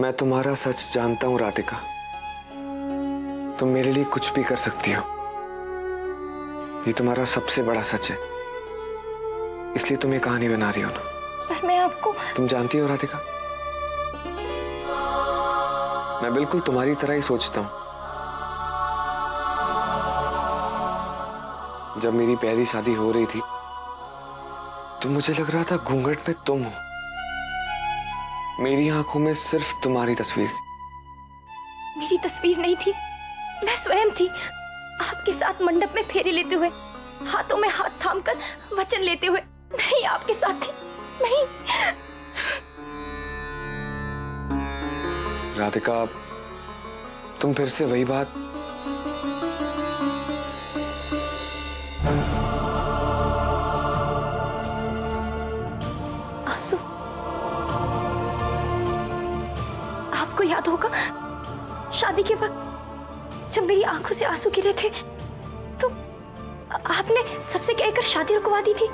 मैं तुम्हारा सच जानता हूं राधिका। तुम मेरे लिए कुछ भी कर सकती हो। ये तुम्हारा सबसे बड़ा सच है, इसलिए तुम ये कहानी बना रही हो ना। पर मैं आपको। तुम जानती हो राधिका, मैं बिल्कुल तुम्हारी तरह ही सोचता हूं। जब मेरी पहली शादी हो रही थी तो मुझे लग रहा था घूंघट में तुम हो। मेरी आंखों में सिर्फ तुम्हारी तस्वीर थी। मेरी तस्वीर नहीं थी, मैं स्वयं थी। आपके साथ मंडप में फेरे लेते हुए, हाथों में हाथ थामकर वचन लेते हुए। नहीं, आपके साथ थी। नहीं राधिका, तुम फिर से वही बात। आंसू, आपको याद होगा शादी के वक्त जब मेरी आंखों से आंसू गिरे थे तो आपने सबसे कहकर शादी रुकवा दी थी,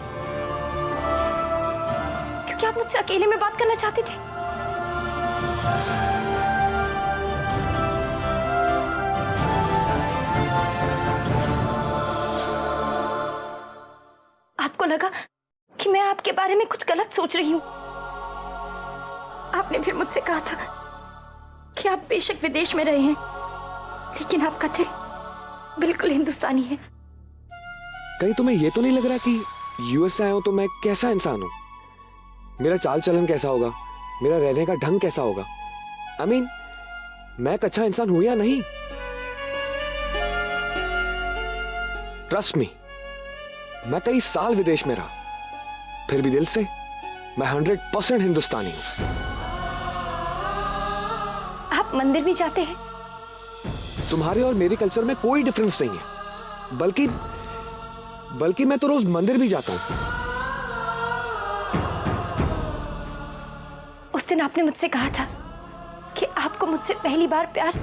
क्योंकि आप मुझसे अकेले में बात करना चाहते थे। आपको लगा कि मैं आपके बारे में कुछ गलत सोच रही हूं। आपने फिर मुझसे कहा था कि आप बेशक विदेश में रहे हैं, लेकिन आपका दिल बिल्कुल हिंदुस्तानी है। कहीं तुम्हें यह तो नहीं लग रहा कि यूएस से आया हूं तो मैं कैसा इंसान हूं? मेरा चाल चलन कैसा होगा? मेरा रहने का ढंग कैसा होगा? I mean, मैं एक अच्छा इंसान हूं या नहीं? ट्रस्ट मी, मैं कई साल विदेश में रहा, फिर भी दिल से मैं 100% हिंदुस्तानी हूं। आप मंदिर भी जाते हैं? तुम्हारे और मेरे कल्चर में कोई डिफरेंस नहीं है, बल्कि मैं तो रोज मंदिर भी जाता हूं। उस दिन आपने मुझसे कहा था कि आपको मुझसे पहली बार प्यार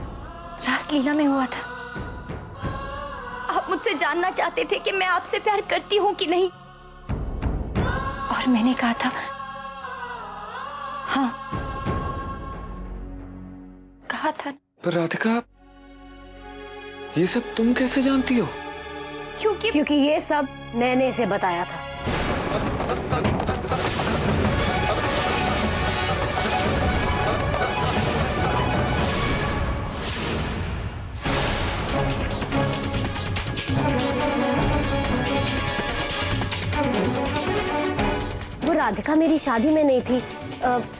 रासलीला में हुआ था। आप मुझसे जानना चाहते थे कि मैं आपसे प्यार करती हूं कि नहीं, और मैंने कहा था हाँ। कहा था। पर राधिका, ये सब तुम कैसे जानती हो? क्योंकि ये सब मैंने इसे बताया था। वो राधिका मेरी शादी में नहीं थी,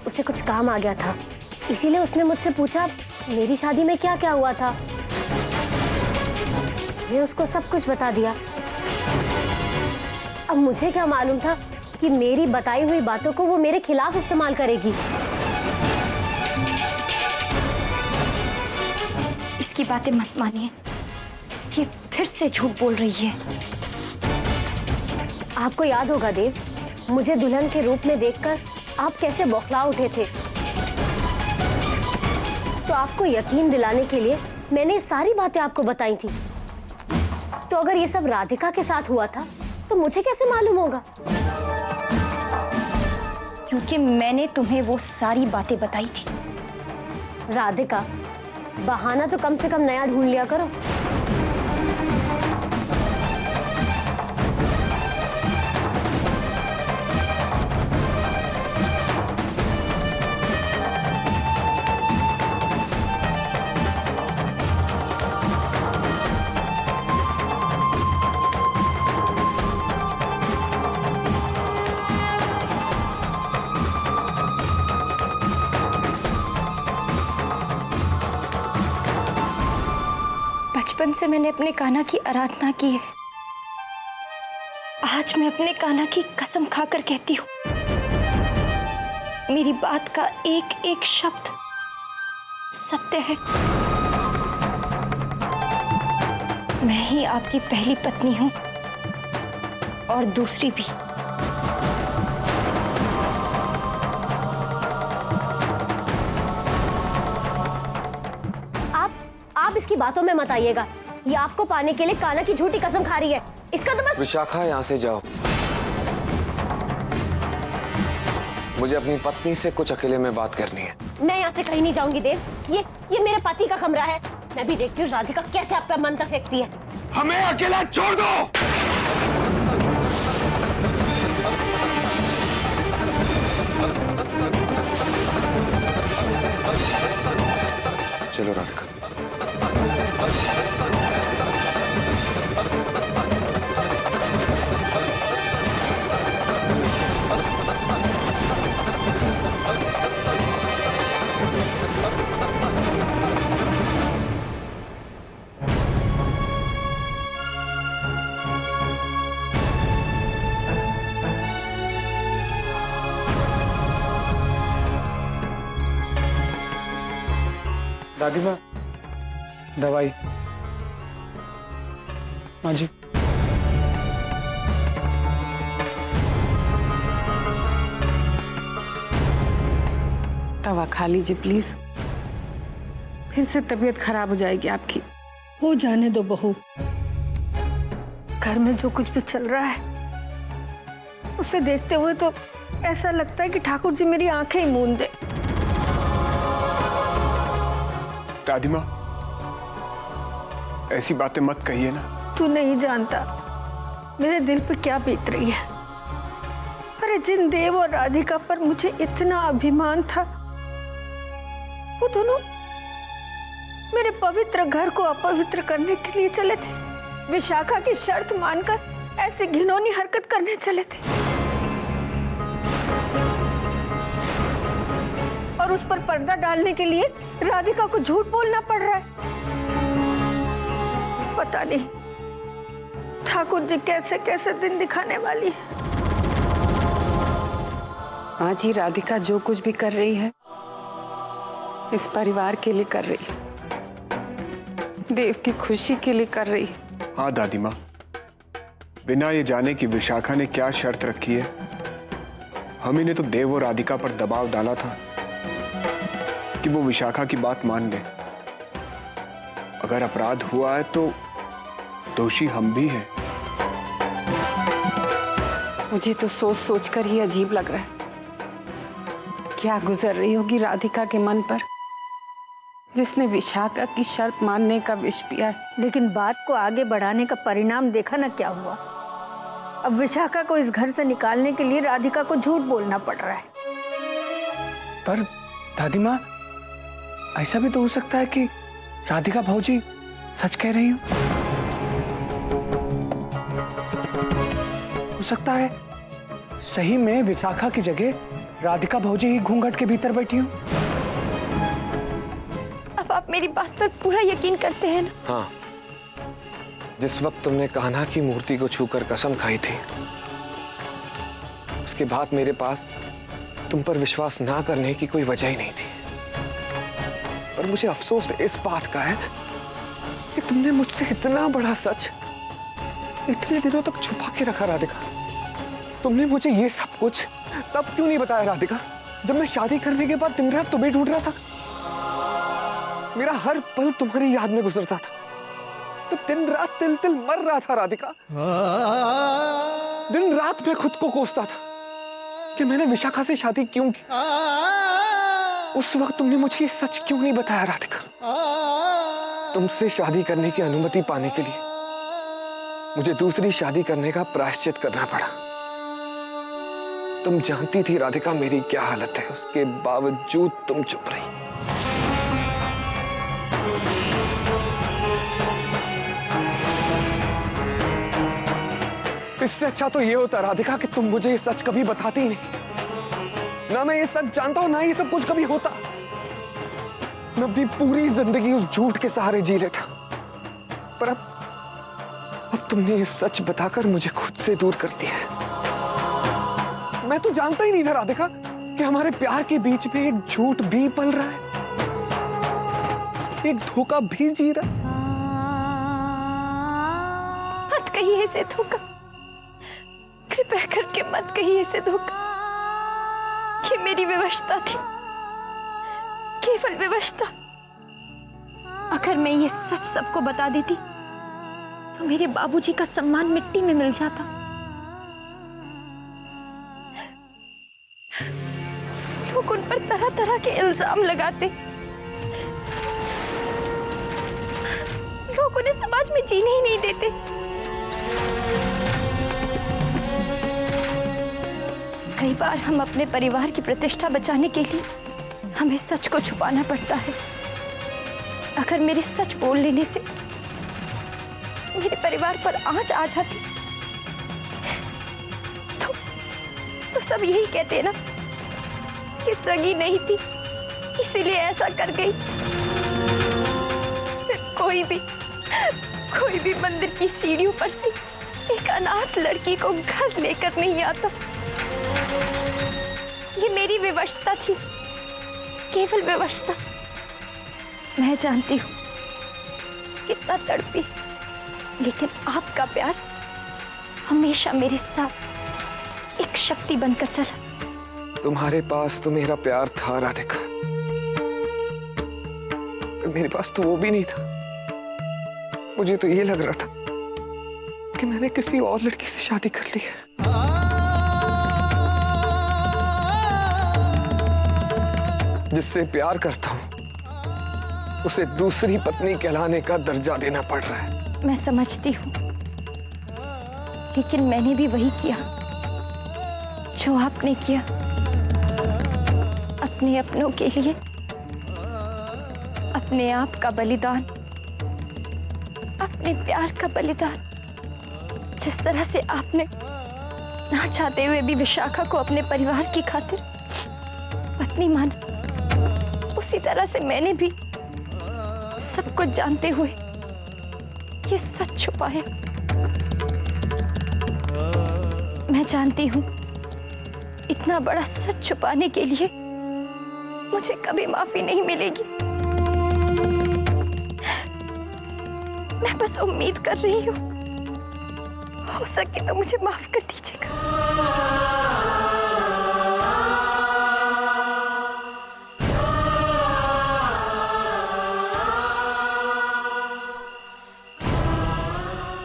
उसे कुछ काम आ गया था, इसीलिए उसने मुझसे पूछा मेरी शादी में क्या क्या हुआ था। मैं उसको सब कुछ बता दिया। अब मुझे क्या मालूम था कि मेरी बताई हुई बातों को वो मेरे खिलाफ इस्तेमाल करेगी। इसकी बातें मत मानिए, ये फिर से झूठ बोल रही है। आपको याद होगा देव, मुझे दुल्हन के रूप में देखकर आप कैसे बौखला उठे थे। तो आपको यकीन दिलाने के लिए मैंने सारी बातें आपको बताई थी। तो अगर ये सब राधिका के साथ हुआ था तो मुझे कैसे मालूम होगा? क्योंकि मैंने तुम्हें वो सारी बातें बताई थी। राधिका, बहाना तो कम से कम नया ढूंढ लिया करो। बचपन से मैंने अपने कान्हा की आराधना की है। आज मैं अपने कान्हा की कसम खाकर कहती हूँ, मेरी बात का एक एक शब्द सत्य है। मैं ही आपकी पहली पत्नी हूँ और दूसरी भी। आप इसकी बातों में मत आइएगा। ये आपको पाने के लिए कान्हा की झूठी कसम खा रही है। इसका तो बस। विशाखा, यहाँ से जाओ। मुझे अपनी पत्नी से कुछ अकेले में बात करनी है। मैं यहाँ से कहीं नहीं जाऊंगी देव। ये मेरे पति का कमरा है। मैं भी देखती हूँ राधिका कैसे आपका मंत्र फेंकती है। हमें अकेला छोड़ दो। चलो राधिका। दादी माँ, दवाई। हाँ जी। दवा खा लीजिए प्लीज, फिर से तबीयत खराब हो जाएगी आपकी। हो जाने दो बहू। घर में जो कुछ भी चल रहा है उसे देखते हुए तो ऐसा लगता है कि ठाकुर जी मेरी आंखें ही मूंद दे। दादी माँ, ऐसी बातें मत कहिए ना। तू नहीं जानता मेरे दिल पे क्या बीत रही है। अरे जिन देव और राधिका पर मुझे इतना अभिमान था, वो दोनों मेरे पवित्र घर को अपवित्र करने के लिए चले थे। विशाखा की शर्त मानकर ऐसी घिनौनी हरकत करने चले थे और उस पर पर्दा डालने के लिए राधिका को झूठ बोलना पड़ रहा है। पता नहीं ठाकुर जी कैसे कैसे दिन दिखाने वाली है। आज ही राधिका जो कुछ भी कर रही है इस परिवार के लिए कर रही है, देव की खुशी के लिए कर रही है। हाँ दादी माँ, बिना ये जाने कि विशाखा ने क्या शर्त रखी है, हम ही ने तो देव और राधिका पर दबाव डाला था कि वो विशाखा की बात मान ले। अगर अपराध हुआ है तो दोषी हम भी हैं। मुझे तो सोच सोच कर ही अजीब लग रहा है, क्या गुजर रही होगी राधिका के मन पर जिसने विशाखा की शर्त मानने का विष पिया है। लेकिन बात को आगे बढ़ाने का परिणाम देखा ना क्या हुआ। अब विशाखा को इस घर से निकालने के लिए राधिका को झूठ बोलना पड़ रहा है। पर दादी माँ, ऐसा भी तो हो सकता है कि राधिका भाऊजी सच कह रही हो सकता है सही में विशाखा की जगह राधिका भाऊजी ही घूंघट के भीतर बैठी हो। अब आप मेरी बात पर पूरा यकीन करते हैं ना? हाँ, जिस वक्त तुमने कान्हा की मूर्ति को छूकर कसम खाई थी, उसके बाद मेरे पास तुम पर विश्वास ना करने की कोई वजह ही नहीं थी। पर मुझे अफसोस इस बात का है कि तुमने मुझसे इतना बड़ा सच इतने दिनों तक छुपा के रखा। राधिका, तुमने मुझे ये सब कुछ तब क्यों नहीं बताया राधिका, जब मैं शादी करने के बाद दिन रात तुम्हें ढूंढ रहा था। मेरा हर पल तुम्हारी याद में गुजरता था, तो दिन रात तिल तिल मर रहा था राधिका। दिन रात मैं खुद को कोसता था कि मैंने विशाखा से शादी क्यों की। उस वक्त तुमने मुझे ये सच क्यों नहीं बताया राधिका। तुमसे शादी करने की अनुमति पाने के लिए मुझे दूसरी शादी करने का प्रायश्चित करना पड़ा। तुम जानती थी राधिका मेरी क्या हालत है, उसके बावजूद तुम चुप रही। इससे अच्छा तो ये होता राधिका कि तुम मुझे ये सच कभी बताती ही नहीं। ना मैं ये सच जानता हूं, ना ये सब कुछ कभी होता। मैं अपनी पूरी जिंदगी उस झूठ के सहारे जी लेता, पर अब तुमने ये सच बताकर मुझे खुद से दूर कर दिया है। मैं तो जानता ही नहीं था राधिका कि हमारे प्यार के बीच में एक झूठ भी पल रहा है, एक धोखा भी जी रहा है। मत कहिए इसे धोखा, कृपया करके मत कहिए इसे धोखा। ये मेरी विवशता थी, केवल विवशता। अगर मैं ये सच सबको बता देती तो मेरे बाबूजी का सम्मान मिट्टी में मिल जाता। के इल्जाम लगाते, लोग उन्हें समाज में जीने ही नहीं देते। कई बार हम अपने परिवार की प्रतिष्ठा बचाने के लिए हमें सच को छुपाना पड़ता है। अगर मेरे सच बोल लेने से मेरे परिवार पर आंच आ जाती तो सब यही कहते ना कि सगी नहीं थी इसीलिए ऐसा कर गई। फिर कोई भी मंदिर की सीढ़ियों पर से एक अनाथ लड़की को घर लेकर नहीं आता। ये मेरी विवशता थी, केवल विवशता। मैं जानती हूँ कितना तड़पी, लेकिन आपका प्यार हमेशा मेरे साथ एक शक्ति बनकर चला। तुम्हारे पास तो मेरा प्यार था राधिका, पर मेरे पास तो वो भी नहीं था। मुझे तो ये लग रहा था कि मैंने किसी और लड़की से शादी कर ली है। जिससे प्यार करता हूं उसे दूसरी पत्नी कहलाने का दर्जा देना पड़ रहा है। मैं समझती हूँ, लेकिन मैंने भी वही किया जो आपने किया। अपने अपनों के लिए अपने आप का बलिदान, अपने प्यार का बलिदान। जिस तरह से आपने ना चाहते हुए भी विशाखा को अपने परिवार की खातिर पत्नी माना, उसी तरह से मैंने भी सब कुछ जानते हुए ये सच छुपाया। मैं जानती हूं इतना बड़ा सच छुपाने के लिए मुझे कभी माफी नहीं मिलेगी। मैं बस उम्मीद कर रही हूं हो सके तो मुझे माफ कर दीजिएगा।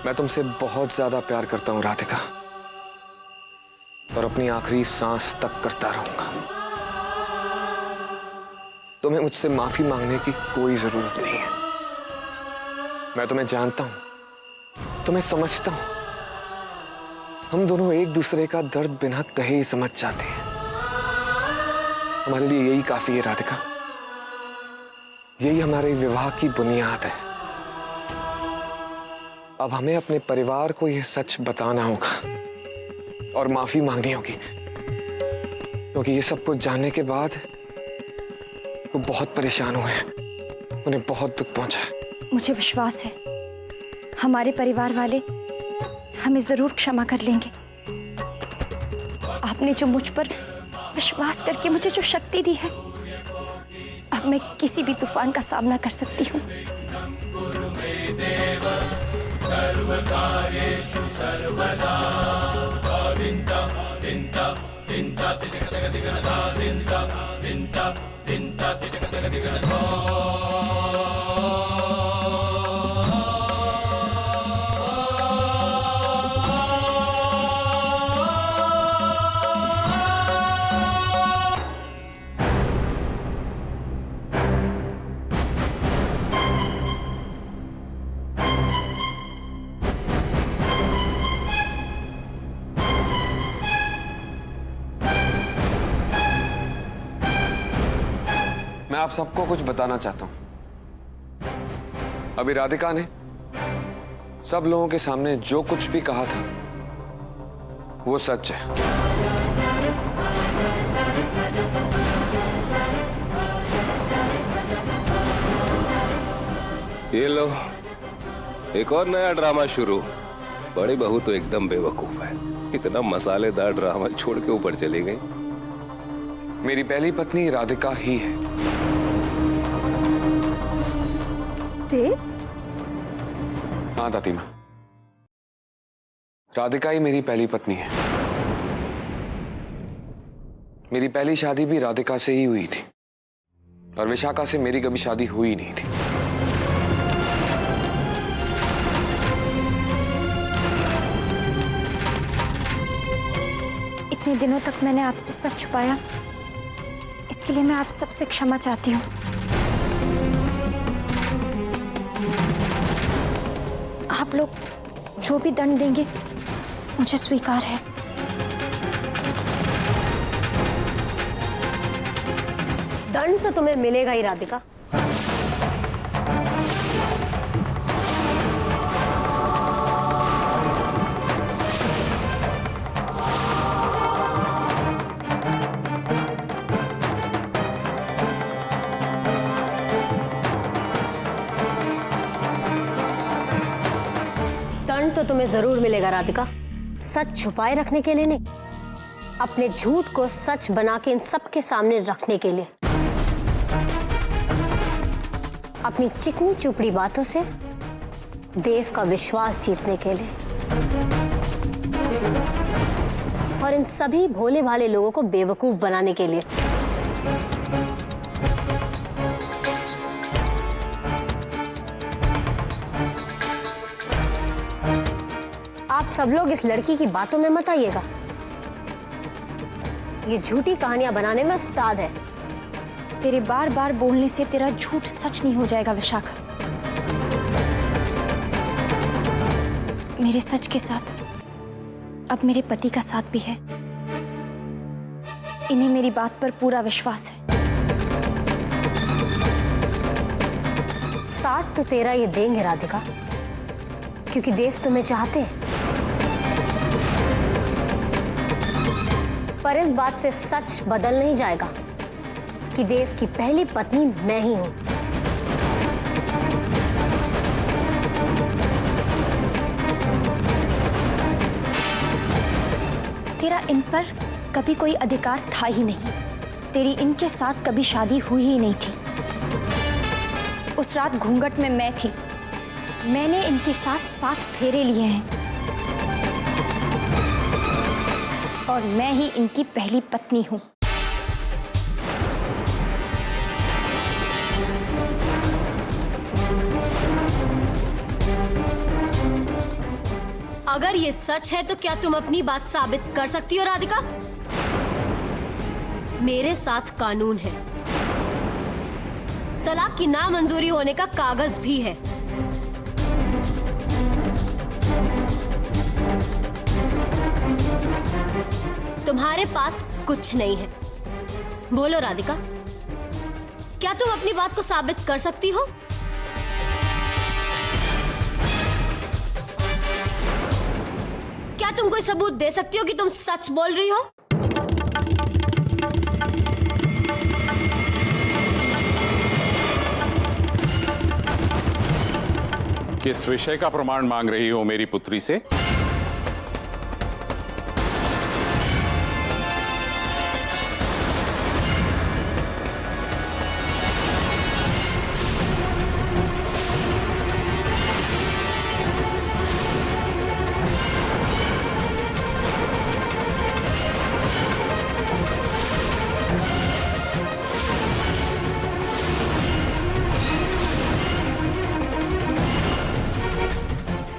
मैं तुमसे बहुत ज्यादा प्यार करता हूं राधिका, और अपनी आखिरी सांस तक करता रहूंगा। तुम्हें मुझसे माफी मांगने की कोई जरूरत नहीं है। मैं तुम्हें जानता हूं, तुम्हें समझता हूं। हम दोनों एक दूसरे का दर्द बिना कहे ही समझ जाते हैं। हमारे लिए यही काफी है राधिका। यही हमारे विवाह की बुनियाद है। अब हमें अपने परिवार को यह सच बताना होगा और माफी मांगनी होगी, क्योंकि ये सब कुछ जानने के बाद वो बहुत परेशान हुए हैं, उन्हें बहुत दुख पहुंचा है। मुझे विश्वास है हमारे परिवार वाले हमें जरूर क्षमा कर लेंगे। आपने जो मुझ पर विश्वास करके मुझे जो शक्ति दी है, अब मैं किसी भी तूफान का सामना कर सकती हूँ। सर्वकार्येषु सर्वदा दिन्ता दिन्ता दिन्ता तिटकतगदिगनदा दिन्ता दिन्ता दिन्ता तिटकतगदिगनदा। मैं आप सबको कुछ बताना चाहता हूं। अभी राधिका ने सब लोगों के सामने जो कुछ भी कहा था वो सच है। ये लो, एक और नया ड्रामा शुरू। बड़ी बहू तो एकदम बेवकूफ है, इतना मसालेदार ड्रामा छोड़ के ऊपर चली गई। मेरी पहली पत्नी राधिका ही है। देव? हाँ दादी माँ, राधिका ही मेरी पहली पत्नी है। मेरी पहली शादी भी राधिका से ही हुई थी, और विशाखा से मेरी कभी शादी हुई नहीं थी। इतने दिनों तक मैंने आपसे सच छुपाया, इसके इसके लिए मैं आप सबसे क्षमा चाहती हूँ। आप लोग जो भी दंड देंगे मुझे स्वीकार है। दंड तो तुम्हें मिलेगा ही राधिका। दंड तो तुम्हें जरूर मिलेगा राधिका। सच छुपाए रखने के लिए नहीं, अपने झूठ को सच बना के इन सबके सामने रखने के लिए, अपनी चिकनी चुपड़ी बातों से देव का विश्वास जीतने के लिए, और इन सभी भोले भाले लोगों को बेवकूफ बनाने के लिए। आप सब लोग इस लड़की की बातों में मत आइएगा। ये झूठी कहानियां बनाने में उस्ताद है। तेरे बार बार बोलने से तेरा झूठ सच नहीं हो जाएगा विशाखा। मेरे सच के साथ अब मेरे पति का साथ भी है। इन्हें मेरी बात पर पूरा विश्वास है। साथ तो तेरा ये देंगे राधिका, क्योंकि देव तुम्हें चाहते हैं। पर इस बात से सच बदल नहीं जाएगा कि देव की पहली पत्नी मैं ही हूं। तेरा इन पर कभी कोई अधिकार था ही नहीं। तेरी इनके साथ कभी शादी हुई ही नहीं थी। उस रात घूंघट में मैं थी। मैंने इनके साथ 7 फेरे लिए हैं और मैं ही इनकी पहली पत्नी हूं। अगर ये सच है तो क्या तुम अपनी बात साबित कर सकती हो राधिका? मेरे साथ कानून है, तलाक की नामंजूरी होने का कागज भी है। तुम्हारे पास कुछ नहीं है। बोलो राधिका, क्या तुम अपनी बात को साबित कर सकती हो? क्या तुम कोई सबूत दे सकती हो कि तुम सच बोल रही हो? किस विषय का प्रमाण मांग रही हो मेरी पुत्री से?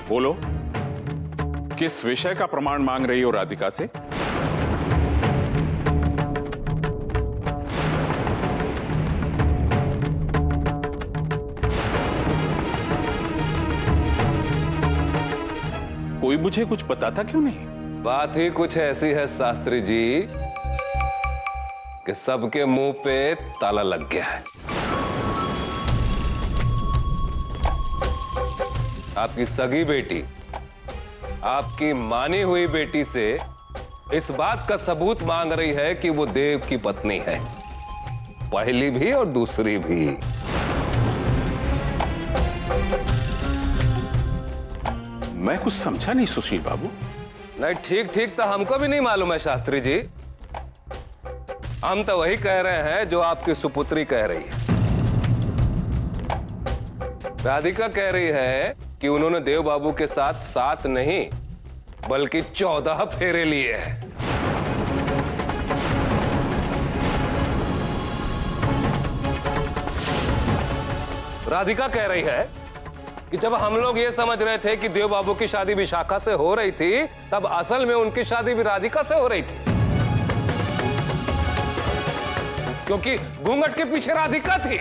बोलो, किस विषय का प्रमाण मांग रही हो राधिका से? कोई मुझे कुछ बताता क्यों नहीं? बात ही कुछ ऐसी है शास्त्री जी कि सबके मुंह पे ताला लग गया है। आपकी सगी बेटी, आपकी मानी हुई बेटी से इस बात का सबूत मांग रही है कि वो देव की पत्नी है, पहली भी और दूसरी भी। मैं कुछ समझा नहीं सुशील बाबू। नहीं, ठीक ठीक तो हमको भी नहीं मालूम है शास्त्री जी। हम तो वही कह रहे हैं जो आपकी सुपुत्री कह रही है। राधिका कह रही है कि उन्होंने देव बाबू के साथ 7 नहीं बल्कि 14 फेरे लिए हैं। राधिका कह रही है कि जब हम लोग ये समझ रहे थे कि देव बाबू की शादी विशाखा से हो रही थी, तब असल में उनकी शादी भी राधिका से हो रही थी। क्योंकि घूंघट के पीछे राधिका थी।